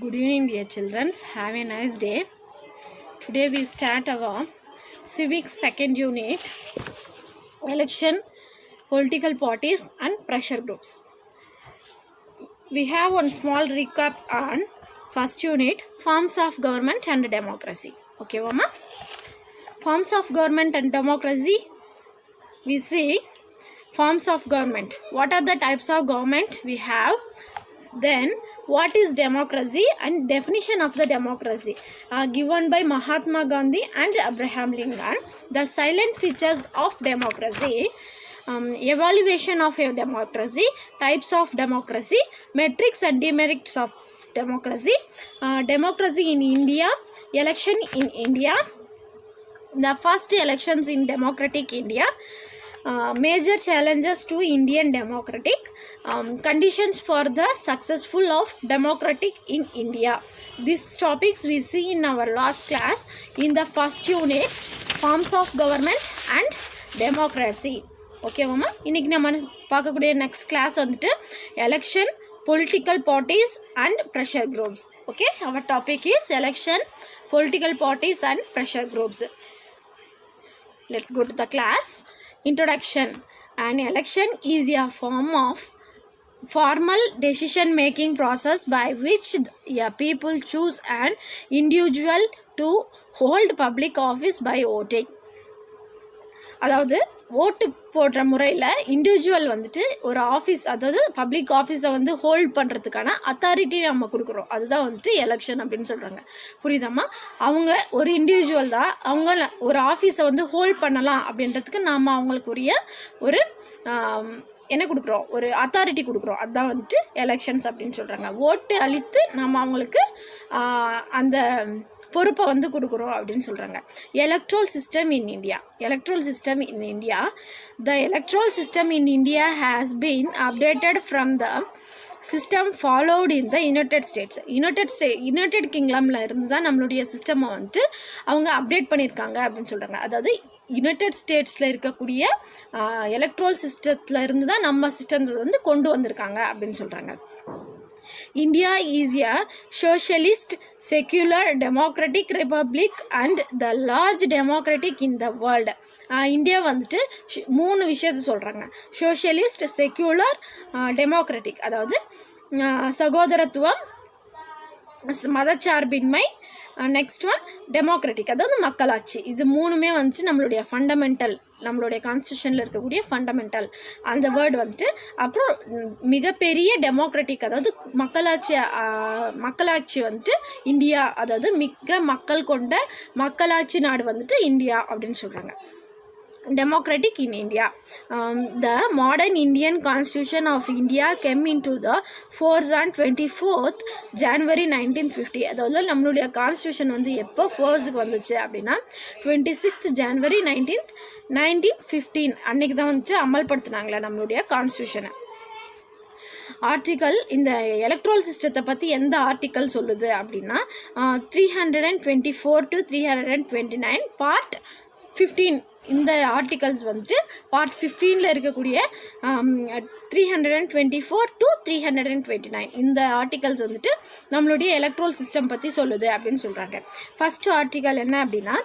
Good evening, dear children. Have a nice day. Today we start our civics second unit, election, political parties and pressure groups. We have one small recap on first unit, forms of government and democracy. Okay, Mama? Forms of government and democracy. We see forms of government. What are the types of government we have? Then what is democracy and definition of the democracy given by Mahatma Gandhi and Abraham Lincoln. The silent features of democracy, evaluation of a democracy, types of democracy, metrics and demerits of democracy, democracy in India, election in India, the first elections in democratic India, major challenges to Indian democratic, conditions for the successful of democratic in India. These topics we see in our last class in the first unit, forms of government and democracy. Okay, mama, இன்னைக்கு நம்ம பார்க்கக்கூடிய next class வந்துட்டு election, political parties and pressure groups. Okay, our topic is election, political parties and pressure groups. Let's go to the class. Introduction. An election is a form of formal decision making process by which a people choose an individual to hold public office by voting. அதாவது ஓட்டு போடுற முறையில் individual வந்துட்டு ஒரு office, அதாவது public ஆஃபீஸை வந்து hold பண்ணுறதுக்கான அத்தாரிட்டி நம்ம கொடுக்குறோம். அதுதான் வந்துட்டு எலெக்ஷன் அப்படின்னு சொல்கிறாங்க. புரியுதாம்மா? அவங்க ஒரு இண்டிவிஜுவல் தான், அவங்க ஒரு ஆஃபீஸை வந்து ஹோல்ட் பண்ணலாம் அப்படின்றதுக்கு நாம் அவங்களுக்குரிய ஒரு என்ன கொடுக்குறோம், ஒரு அத்தாரிட்டி கொடுக்குறோம். அதுதான் வந்துட்டு எலெக்ஷன்ஸ் அப்படின்னு சொல்கிறாங்க. ஓட்டு அளித்து நம்ம அவங்களுக்கு அந்த பொறுப்பை வந்து கொடுக்குறோம் அப்படின்னு சொல்கிறாங்க. Electoral system in India. Electoral system in India. The electoral system in India has been updated from the system followed in the United States. United கிங்டமில் இருந்து தான் நம்மளுடைய சிஸ்டமை வந்துட்டு அவங்க அப்டேட் பண்ணியிருக்காங்க அப்படின்னு சொல்கிறாங்க. அதாவது யுனைடெட் ஸ்டேட்ஸில் இருக்கக்கூடிய எலக்ட்ரல் சிஸ்டத்தில் இருந்து தான் நம்ம சிஸ்டத்தை வந்து கொண்டு வந்திருக்காங்க அப்படின்னு சொல்கிறாங்க. India is a socialist, secular, democratic republic and the large democratic in the world. India வந்துட்டு 3 விஷயத்தை சொல்கிறாங்க. Socialist, secular, democratic. அதாவது சகோதரத்துவம், மதச்சார்பின்மை, நெக்ஸ்ட் ஒன் டெமோக்ராட்டிக், அதாவது மக்களாட்சி. இது 3மே வந்துட்டு நம்மளுடைய ஃபண்டமெண்டல், நம்மளுடைய கான்ஸ்டியூஷனில் இருக்கக்கூடிய ஃபண்டமெண்டல் அந்த வேர்டு வந்துட்டு. அப்புறம் மிகப்பெரிய டெமோக்ராட்டிக், அதாவது மக்களாட்சி வந்துட்டு இந்தியா, அதாவது மிக்க மக்கள் கொண்ட மக்களாட்சி நாடு வந்துட்டு இந்தியா அப்படின்னு சொல்கிறாங்க. Democratic in India. The modern Indian Constitution of India came into the force on 24th January 1950. அதாவது நம்மளுடைய கான்ஸ்டியூஷன் வந்து எப்போ ஃபோர்ஸுக்கு வந்துச்சு அப்படின்னா 26th January 1915 அன்றைக்கி தான் வந்துச்சு அமல்படுத்தினாங்களே நம்மளுடைய கான்ஸ்டியூஷனை. ஆர்டிக்கல், இந்த எலக்ட்ரல் சிஸ்டத்தை பற்றி எந்த ஆர்டிக்கல் சொல்லுது அப்படின்னா 324 to 329 பார்ட் 15. இந்த ஆர்டிகல்ஸ் வந்துட்டு பார்ட் 15ல் இருக்கக்கூடிய 324 to 329 இந்த ஆர்டிகல்ஸ் வந்துட்டு நம்மளுடைய எலக்ட்ரல் சிஸ்டம் பற்றி சொல்லுது அப்படின்னு சொல்கிறாங்க. ஃபஸ்ட் ஆர்டிக்கல் என்ன அப்படின்னா,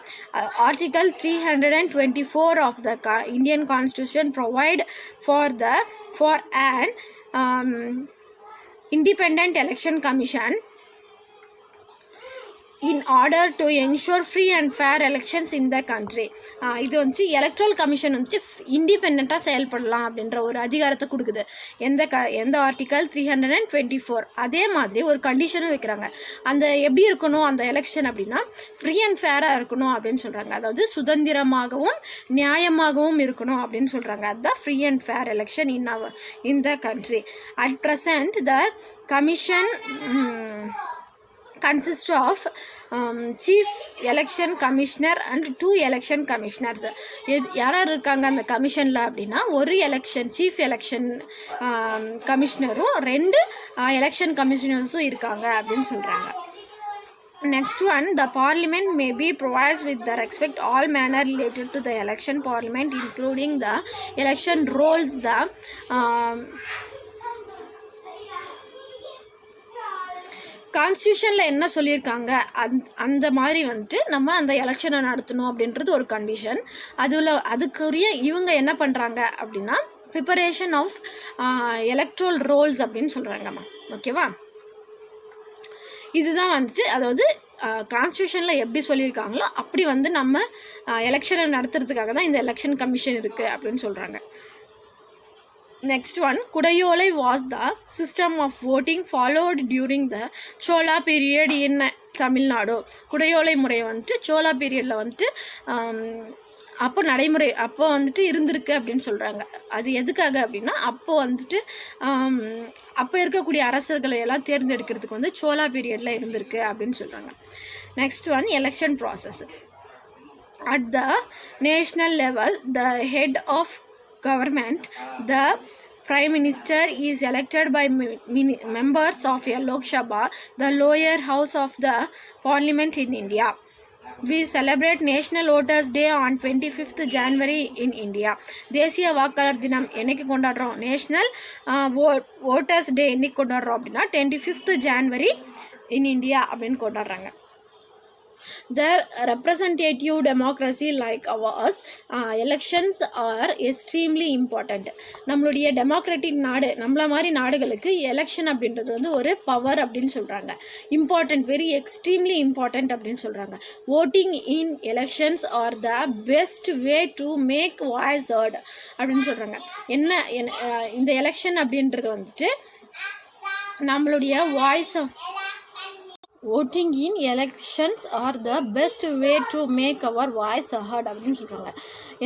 article 324 of the Indian constitution provide for an independent election commission in order to ensure free and fair elections in the country. இது வந்து எலக்ட்ரல் கமிஷன் வந்து இண்டிபெண்ட்டாக செயல்படலாம் அப்படின்ற ஒரு அதிகாரத்தை கொடுக்குது. எந்த ஆர்டிக்கல் 324. அதே மாதிரி ஒரு கண்டிஷனும் வைக்கிறாங்க. அந்த எப்படி இருக்கணும் அந்த எலெக்ஷன் அப்படின்னா, ஃப்ரீ அண்ட் ஃபேராக இருக்கணும் அப்படின்னு சொல்கிறாங்க. அதாவது சுதந்திரமாகவும் நியாயமாகவும் இருக்கணும் அப்படின்னு சொல்கிறாங்க. அதுதான் free and fair election in the country. At present the commission consists of chief election commissioner and 2 election commissioners. யார் இருக்காங்க அந்த கமிஷனில் அப்படின்னா, ஒரு எலெக்ஷன் சீஃப் எலெக்ஷன் கமிஷனரும் 2 எலெக்ஷன் கமிஷனர்ஸும் இருக்காங்க அப்படின்னு சொல்கிறாங்க. Next one, the parliament may be provides with the respect all manner related to the election parliament, including the election rolls, the கான்ஸ்டியூஷனில் என்ன சொல்லியிருக்காங்க அந்த மாதிரி வந்துட்டு நம்ம அந்த எலெக்ஷனை நடத்தணும் அப்படின்றது ஒரு கண்டிஷன். அதுக்குரிய இவங்க என்ன பண்ணுறாங்க அப்படின்னா ப்ரிப்பரேஷன் ஆஃப் எலக்ட்ரல் ரோல்ஸ் அப்படின்னு சொல்கிறாங்கம்மா. ஓகேவா, இதுதான் வந்துட்டு அதாவது கான்ஸ்டியூஷனில் எப்படி சொல்லியிருக்காங்களோ அப்படி வந்து நம்ம எலெக்ஷனை நடத்துறதுக்காக தான் இந்த எலெக்ஷன் கமிஷன் இருக்குது அப்படின்னு சொல்கிறாங்க. Next one, Kudayolai was the system of voting followed during the Chola period in Tamil Nadu. குடையோலை முறை வந்துட்டு சோலா பீரியடில் வந்துட்டு அப்போ நடைமுறை அப்போ வந்துட்டு இருந்திருக்கு அப்படின்னு சொல்கிறாங்க. அது எதுக்காக அப்படின்னா அப்போ வந்துட்டு அப்போ இருக்கக்கூடிய அரசர்களை எல்லாம் தேர்ந்தெடுக்கிறதுக்கு வந்து சோலா பீரியடில் இருந்திருக்கு அப்படின்னு சொல்கிறாங்க. Next one, election process. At the national level the head of government, the Prime Minister is elected by members of a Lok Sabha, the lower house of the Parliament in India. We celebrate National Voters Day on 25th January in India. தேசிய வாக்காளர் தினம் என்னைக்கு கொண்டாடுறோம்? National voters டே என்னைக்கு கொண்டாடுறோம் அப்படின்னா 25th January in India அப்படின்னு கொண்டாடுறாங்க. The representative democracy like ours, elections are extremely important. நம்மளுடைய டெமோக்ராட்டிக் நாடு நம்மள மாதிரி நாடுகளுக்கு எலெக்ஷன் அப்படின்றது வந்து ஒரு பவர் அப்படின்னு சொல்கிறாங்க. இம்பார்ட்டன்ட், வெரி எக்ஸ்ட்ரீம்லி இம்பார்ட்டன்ட் அப்படின்னு சொல்கிறாங்க. voting in elections are the best way to make voice heard அப்படின்னு சொல்கிறாங்க. இந்த எலெக்ஷன் அப்படின்றது வந்துட்டு நம்மளுடைய voice voting in elections are the best way to make our voice heard அப்படின்னு சொல்கிறாங்க.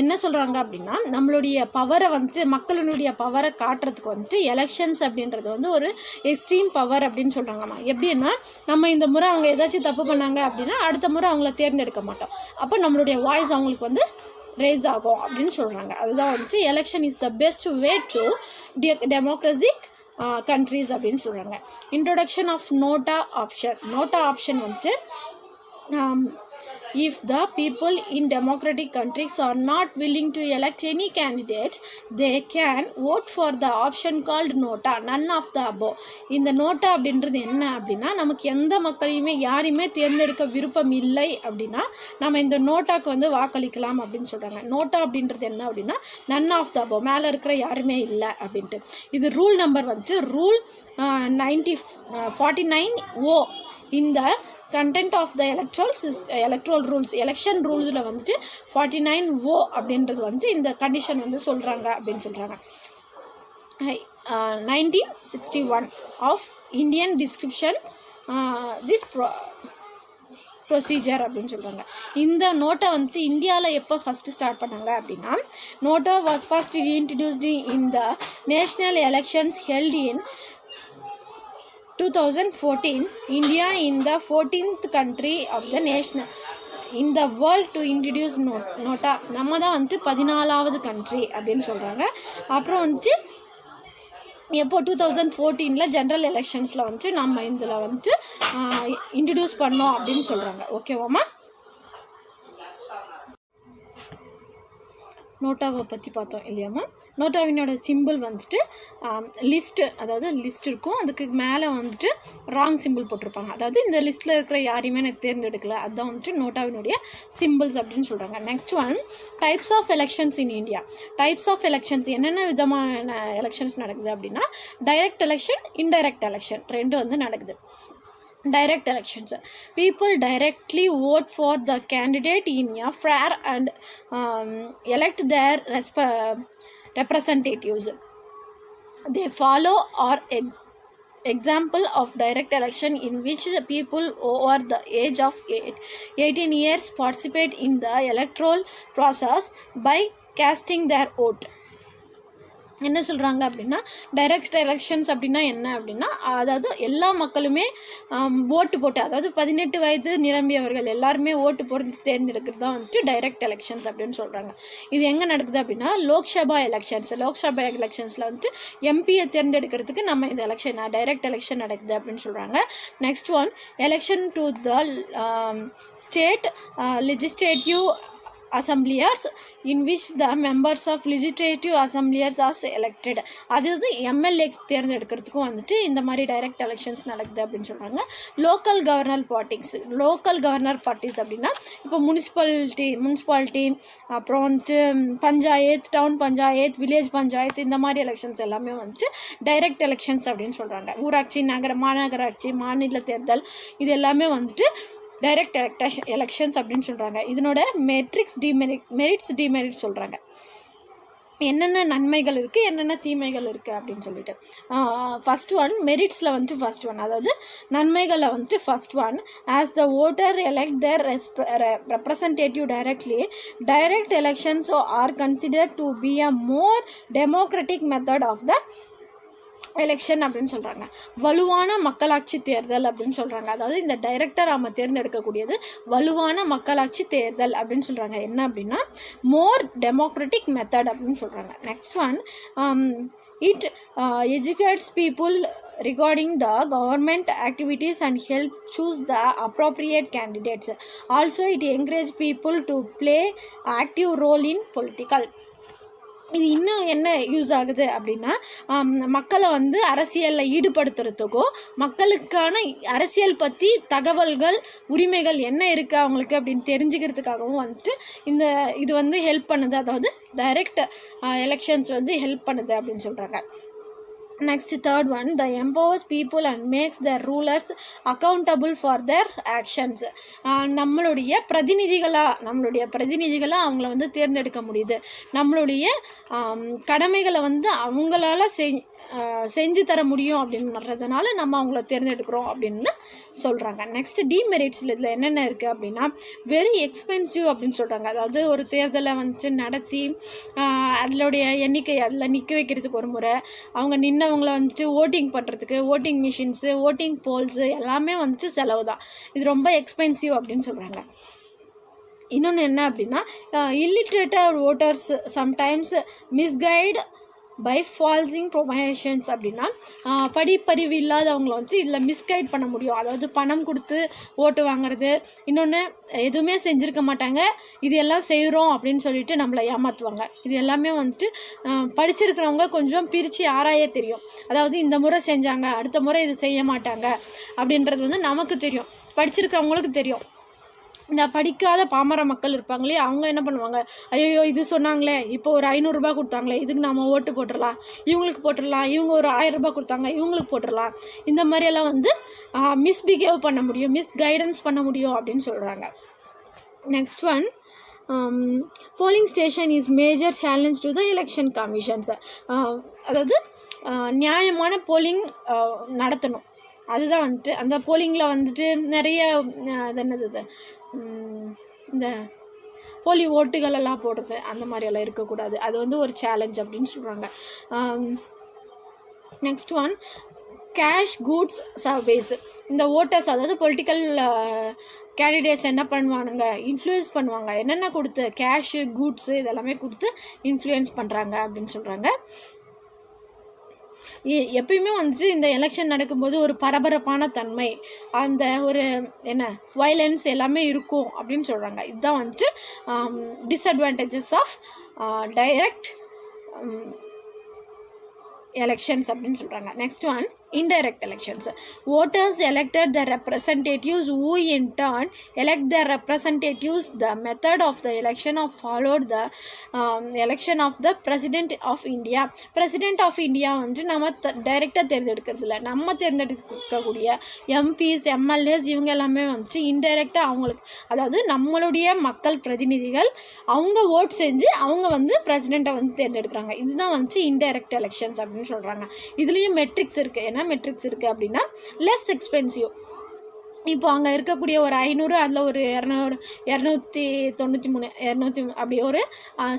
என்ன சொல்கிறாங்க அப்படின்னா நம்மளுடைய பவரை வந்துட்டு மக்களுடைய பவரை காட்டுறதுக்கு வந்துட்டு எலெக்ஷன்ஸ் அப்படின்றது வந்து ஒரு எக்ஸ்ட்ரீம் பவர் அப்படின்னு சொல்கிறாங்கம்மா. எப்படின்னா நம்ம இந்த முறை அவங்க ஏதாச்சும் தப்பு பண்ணாங்க அப்படின்னா அடுத்த முறை அவங்கள தேர்ந்தெடுக்க மாட்டோம். அப்போ நம்மளுடைய வாய்ஸ் அவங்களுக்கு வந்து ரேஸ் ஆகும் அப்படின்னு சொல்கிறாங்க. அதுதான் வந்துட்டு election is the best way to democratic countries அப்படின்னு சொல்கிறாங்க. இன்ட்ரொடக்ஷன் ஆஃப் நோட்டா ஆப்ஷன் வந்துட்டு if the people in democratic countries are not willing to elect any candidate, they can vote for the option called nota, none of the above. இந்த NOTA அப்படின்றது என்ன அப்படின்னா நமக்கு எந்த மக்களையுமே யாரையுமே தேர்ந்தெடுக்க விருப்பம் இல்லை அப்படின்னா நம்ம இந்த நோட்டாக்கு வந்து வாக்களிக்கலாம் அப்படின்னு சொல்கிறாங்க. நோட்டா அப்படின்றது என்ன அப்படின்னா none of the above, மேலே இருக்கிற யாருமே இல்லை அப்படின்ட்டு. இது ரூல் நம்பர் வந்துட்டு ரூல் 49O இந்த content of the electoral rules, election rulesல வந்துட்டு 49O அப்படின்றது வந்து இந்த கண்டிஷன் வந்து சொல்கிறாங்க அப்படின்னு சொல்கிறாங்க. 1961 of Indian descriptions this procedure அப்படின்னு சொல்கிறாங்க. இந்த நோட்டை வந்துட்டு இந்தியாவில் எப்போ ஃபஸ்ட்டு ஸ்டார்ட் பண்ணாங்க அப்படின்னா NOTA was first introduced in the national elections held in 2014. India in the 14th country of the nation in the world to introduce nota. நம்ம தான் வந்துட்டு 14வது கண்ட்ரி அப்படின்னு சொல்கிறாங்க. அப்புறம் வந்துட்டு எப்போ 2014 ஜென்ரல் எலெக்ஷன்ஸில் வந்துட்டு நம்ம இதில் வந்துட்டு இன்ட்ரடியூஸ் பண்ணோம் அப்படின்னு சொல்கிறாங்க. ஓகேவாம்மா, நோட்டாவை பற்றி பார்த்தோம் இல்லையாம்மா. நோட்டாவினோட சிம்பிள் வந்துட்டு லிஸ்ட்டு, அதாவது லிஸ்ட் இருக்கும், அதுக்கு மேலே வந்துட்டு ராங் சிம்பிள் போட்டிருப்பாங்க. அதாவது இந்த லிஸ்ட்டில் இருக்கிற யாரையுமே எனக்கு தேர்ந்தெடுக்கல, அதுதான் வந்துட்டு நோட்டாவினுடைய சிம்பிள்ஸ் அப்படின்னு சொல்கிறாங்க. Next one, types of elections in India. Types of elections என்னென்ன விதமான எலெக்ஷன்ஸ் நடக்குது அப்படின்னா டைரக்ட் எலெக்ஷன், இன்டைரக்ட் எலெக்ஷன் ரெண்டு வந்து நடக்குது. Direct elections, people directly vote for the candidate in a fair and elect their representatives. They follow or example of direct election in which the people over the age of 18 years participate in the electoral process by casting their vote. என்ன சொல்கிறாங்க அப்படின்னா direct elections அப்படின்னா என்ன அப்படின்னா அதாவது எல்லா மக்களுமே ஓட்டு போட்டு, அதாவது 18 வயது நிரம்பியவர்கள் எல்லாருமே ஓட்டு போட்டு தேர்ந்தெடுக்கிறது தான் வந்துட்டு டைரக்ட் எலெக்ஷன்ஸ் அப்படின்னு சொல்கிறாங்க. இது எங்கே நடக்குது அப்படின்னா லோக்சபா எலெக்ஷன்ஸில் வந்துட்டு எம்பியை தேர்ந்தெடுக்கிறதுக்கு நம்ம இந்த எலெக்ஷன் டைரக்ட் எலெக்ஷன் நடக்குது அப்படின்னு சொல்கிறாங்க. Next one, election to the state legislative assemblies in which the members of legislative assemblies are elected. அதாவது எம்எல்ஏ தேர்ந்தெடுக்கிறதுக்கும் வந்துட்டு இந்த மாதிரி டைரக்ட் எலெக்ஷன்ஸ் நடக்குது அப்படின்னு சொல்கிறாங்க. லோக்கல் கவர்னர் பார்ட்டிஸ் அப்படின்னா இப்போ முனிசிபாலிட்டி அப்புறம் வந்துட்டு பஞ்சாயத்து, டவுன் பஞ்சாயத்து, வில்லேஜ் பஞ்சாயத்து, இந்த மாதிரி எலெக்ஷன்ஸ் எல்லாமே வந்துட்டு டைரக்ட் எலெக்ஷன்ஸ் அப்படின்னு சொல்கிறாங்க. ஊராட்சி, மாநகராட்சி, மாநில தேர்தல், இது எல்லாமே வந்துட்டு டைரக்ட் எலெக்ஷன்ஸ் அப்படின்னு சொல்கிறாங்க. இதனோட மெரிட்ஸ் டிமெரிட்ஸ் சொல்கிறாங்க. என்னென்ன நன்மைகள் இருக்குது, என்னென்ன தீமைகள் இருக்குது அப்படின்னு சொல்லிட்டு. ஃபஸ்ட் ஒன் மெரிட்ஸில் வந்துட்டு ஃபஸ்ட் ஒன், அதாவது நன்மைகளில் வந்துட்டு first one, as the voter elect their representative directly, direct elections are consider to be a more democratic method of the election அப்படின்னு சொல்கிறாங்க. வலுவான மக்களாட்சி தேர்தல் அப்படின்னு சொல்கிறாங்க. அதாவது இந்த டைரக்டர் நம்ம தேர்ந்தெடுக்கக்கூடியது வலுவான மக்களாட்சி தேர்தல் அப்படின்னு சொல்கிறாங்க. என்ன அப்படின்னா மோர் டெமோக்ராட்டிக் மெத்தட் அப்படின்னு சொல்கிறாங்க. Next one, it educates people regarding the government activities and help choose the appropriate candidates. Also it encourages people to play active role in political. இது இன்னும் என்ன யூஸ் ஆகுது அப்படின்னா மக்களை வந்து அரசியலில் ஈடுபடுத்துறதுக்கும் மக்களுக்கான அரசியல் பற்றி தகவல்கள், உரிமைகள் என்ன இருக்குது அவங்களுக்கு அப்படின்னு தெரிஞ்சுக்கிறதுக்காகவும் வந்துட்டு இது வந்து ஹெல்ப் பண்ணுது. அதாவது டைரக்ட் எலெக்ஷன்ஸ் வந்து ஹெல்ப் பண்ணுது அப்படின்னு சொல்கிறாங்க. Next third one, the empowers people and makes the rulers accountable for their actions. நம்மளுடைய பிரதிநிதிகளாக அவங்கள வந்து தேர்ந்தெடுக்க முடியுது. நம்மளுடைய கடமைகளை வந்து அவங்களால செஞ்சு தர முடியும் அப்படின்றதுனால நம்ம அவங்கள தேர்ந்தெடுக்கிறோம் அப்படின்னு சொல்கிறாங்க. நெக்ஸ்ட் டிமெரிட்ஸில் இதில் என்னென்ன இருக்குது அப்படின்னா வெரி எக்ஸ்பென்சிவ் அப்படின்னு சொல்கிறாங்க. அதாவது ஒரு தேர்தலை வந்துட்டு நடத்தி அதனுடைய எண்ணிக்கை அதில் நிற்க வைக்கிறதுக்கு ஒரு முறை, அவங்க நின்னவங்களை வந்துட்டு ஓட்டிங் பண்ணுறதுக்கு ஓட்டிங் மிஷின்ஸு, ஓட்டிங் போல்ஸு எல்லாமே வந்துட்டு செலவு தான். இது ரொம்ப எக்ஸ்பென்சிவ் அப்படின்னு சொல்கிறாங்க. இன்னொன்று என்ன அப்படின்னா illiterated voters sometimes misguide by falsing promotions அப்படின்னா படிப்பறிவு இல்லாதவங்களை வந்து இதில் மிஸ்கைட் பண்ண முடியும். அதாவது பணம் கொடுத்து ஓட்டு வாங்குறது, இன்னொன்று எதுவுமே செஞ்சுருக்க மாட்டாங்க, இது எல்லாம் செய்கிறோம் அப்படின்னு சொல்லிட்டு நம்மளை ஏமாற்றுவாங்க. இது எல்லாமே வந்துட்டு படிச்சிருக்கிறவங்க கொஞ்சம் பிரித்து ஆராய தெரியும். அதாவது இந்த முறை செஞ்சாங்க, அடுத்த முறை இது செய்ய மாட்டாங்க அப்படின்றது வந்து நமக்கு தெரியும், படிச்சிருக்கிறவங்களுக்கு தெரியும். இந்த படிக்காத பாமர மக்கள் இருப்பாங்களே, அவங்க என்ன பண்ணுவாங்க, ஐயோ இது சொன்னாங்களே, இப்போ ஒரு 500 ரூபா கொடுத்தாங்களே, இதுக்கு நம்ம ஓட்டு போட்டுடலாம், இவங்களுக்கு போட்டுடலாம், இவங்க ஒரு 1000 ரூபா கொடுத்தாங்க, இவங்களுக்கு போட்டுடலாம், இந்த மாதிரியெல்லாம் வந்து மிஸ்பிஹேவ் பண்ண முடியும், மிஸ்கைடன்ஸ் பண்ண முடியும் அப்படின்னு சொல்கிறாங்க. Next one, polling station is major challenge to the election commissions. அதாவது நியாயமான போலிங் நடத்தணும். அதுதான் வந்துட்டு அந்த போலிங்கில் வந்துட்டு நிறைய இந்த போலி ஓட்டுகள் எல்லாம் போடுறது அந்த மாதிரியெல்லாம் இருக்கக்கூடாது. அது வந்து ஒரு சேலஞ்ச் அப்படின்னு சொல்கிறாங்க. Next one, cash goods service. இந்த ஓட்டர்ஸ், அதாவது பொலிட்டிக்கல் கேண்டிடேட்ஸ் என்ன பண்ணுவானுங்க, இன்ஃப்ளூயன்ஸ் பண்ணுவாங்க. என்னென்ன கொடுத்து, கேஷு, கூட்ஸு இதெல்லாமே கொடுத்து இன்ஃப்ளூயன்ஸ் பண்ணுறாங்க அப்படின்னு சொல்கிறாங்க. எப்பயுமே வந்துட்டு இந்த எலெக்ஷன் நடக்கும்போது ஒரு பரபரப்பான தன்மை, அந்த ஒரு வயலன்ஸ் எல்லாமே இருக்கும் அப்படின்னு சொல்கிறாங்க. இதுதான் வந்துட்டு டிஸ்அட்வான்டேஜஸ் ஆஃப் டைரக்ட் எலெக்ஷன்ஸ் அப்படின்னு சொல்கிறாங்க. Next one, indirect elections. Voters elected the representatives who in turn elect their representatives. The method of the election of followed the election of the President of India. President of India வந்து நம்ம டைரெக்டாக தேர்ந்தெடுக்கிறது இல்லை, நம்ம தேர்ந்தெடுக்கக்கூடிய MPs, MLAs இவங்க எல்லாமே வந்துட்டு இன்டைரக்டாக அவங்களுக்கு, அதாவது நம்மளுடைய மக்கள் பிரதிநிதிகள் அவங்க ஓட் செஞ்சு அவங்க வந்து பிரசிடெண்ட்டை வந்து தேர்ந்தெடுக்கிறாங்க. இதுதான் வந்துட்டு இன்டைரக்ட் எலெக்ஷன்ஸ் அப்படின்னு சொல்கிறாங்க. இதுலேயும் மெட்ரிக்ஸ் இருக்குது. என்ன மெட்ரிக்ஸ் இருக்குது அப்படின்னா லெஸ் எக்ஸ்பென்சிவ். இப்போ அங்கே இருக்கக்கூடிய ஒரு 500, அதில் ஒரு 293 அப்படி ஒரு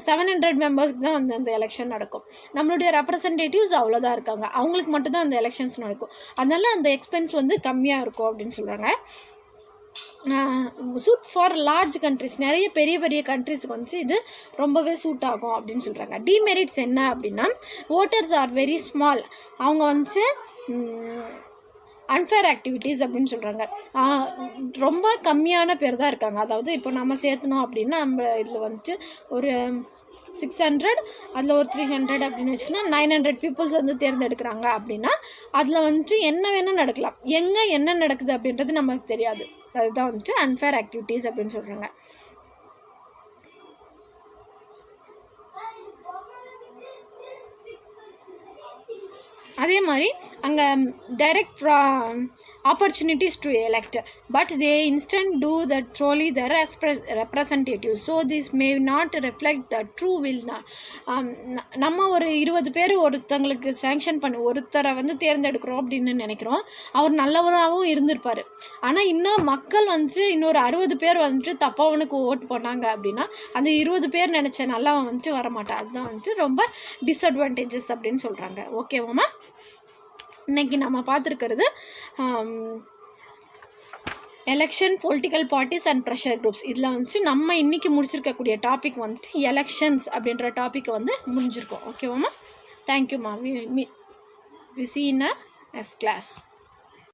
700 மெம்பர்ஸ்க்கு தான் வந்து அந்த எலெக்ஷன் நடக்கும். நம்மளுடைய ரெப்ரசன்டேட்டிவ்ஸ் அவ்வளோதான் இருக்காங்க, அவங்களுக்கு மட்டும்தான் அந்த எலெக்ஷன்ஸ் நடக்கும். அதனால அந்த எக்ஸ்பென்ஸ் வந்து கம்மியாக இருக்கும் அப்படின்னு சொல்கிறாங்க. சூட் ஃபார் லார்ஜ் கண்ட்ரிஸ், நிறைய பெரிய பெரிய கண்ட்ரிஸ்க்கு வந்து இது ரொம்பவே சூட் ஆகும் அப்படின்னு சொல்கிறாங்க. டிமெரிட்ஸ் என்ன அப்படின்னா ஓட்டர்ஸ் ஆர் வெரி ஸ்மால். அவங்க வந்து அன்ஃபேர் ஆக்டிவிட்டீஸ் அப்படின்னு சொல்கிறாங்க. ரொம்ப கம்மியான பேர் தான் இருக்காங்க. அதாவது இப்போ நம்ம சேர்த்தணும் அப்படின்னா நம்ம இதில் வந்துட்டு ஒரு 600 அதில் ஒரு 300 அப்படின்னு வச்சுக்கோன்னா 900 பீப்புள்ஸ் வந்து தேர்ந்தெடுக்கிறாங்க அப்படின்னா அதில் வந்துட்டு என்ன வேணால் நடக்கலாம். எங்கே என்ன நடக்குது அப்படின்றது நமக்கு தெரியாது. அதுதான் வந்துட்டு அன்ஃபேர் ஆக்டிவிட்டீஸ் அப்படின்னு சொல்கிறாங்க. அதே மாதிரி அங்கே direct opportunities to elect, but they instant do that truly the representative, so this may not reflect the true will. நம்ம ஒரு 20 பேர் ஒருத்தங்களுக்கு சேங்ஷன் பண்ணி ஒருத்தரை வந்து தேர்ந்தெடுக்கிறோம் அப்படின்னு நினைக்கிறோம். அவர் நல்லவராகவும் இருந்திருப்பார். ஆனால் இன்னும் மக்கள் வந்துட்டு இன்னொரு 60 பேர் வந்துட்டு தப்பாவனுக்கு ஓட்டு போட்டாங்க அப்படின்னா அந்த 20 பேர் நினச்ச நல்லவன் வந்துட்டு வரமாட்டான். அதுதான் வந்துட்டு ரொம்ப டிஸ்அட்வான்டேஜஸ் அப்படின்னு சொல்கிறாங்க. ஓகேவாம்மா? இன்றைக்கி நம்ம பார்த்துருக்கிறது election, political parties and pressure groups. இதில் வந்துட்டு நம்ம இன்றைக்கி முடிச்சிருக்கக்கூடிய டாபிக் வந்துட்டு எலெக்ஷன்ஸ் அப்படின்ற டாப்பிக்கை வந்து முடிஞ்சிருக்கோம். ஓகேவாம்மா? தேங்க்யூம்மா. We see in a next class.